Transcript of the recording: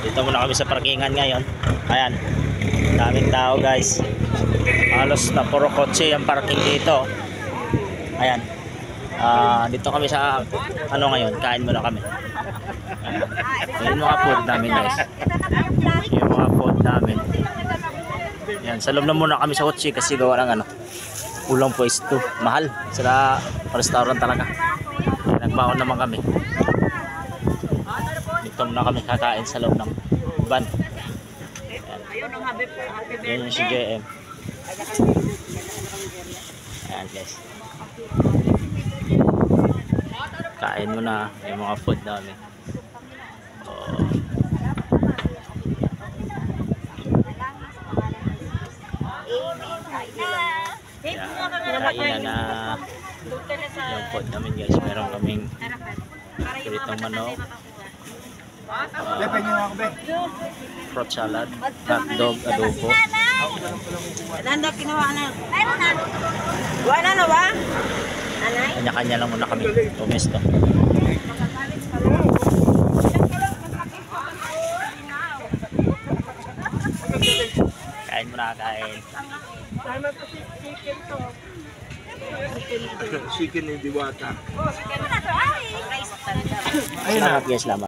Dito muna kami sa parkingan ngayon. Ayan, daming tao guys. Halos na puro kotse ang parking dito. Ayan, dito kami sa ano ngayon, kain muna kami. Ayan mga food namin guys. Yung mga food namin. Ayan, sa loob na muna kami sa kotse kasi gawa ng ano, ulang pwesto, mahal sa restaurant talaga. Ayan, nagbaon naman kami. Dito muna kami kakain sa loob ng van. Ayan yung si JM. Ayan guys, kain muna yung mga food namin. Kainan na yung food namin guys. Meron kaming piritong manok, fruit salad, hotdog, adobo. Nanda kinuha na. Wala na ba? Kanya-kanya lang muna kami. Tumesto. Kain muna, kain. Chicken ni Diwata. Salamat guys, salamat.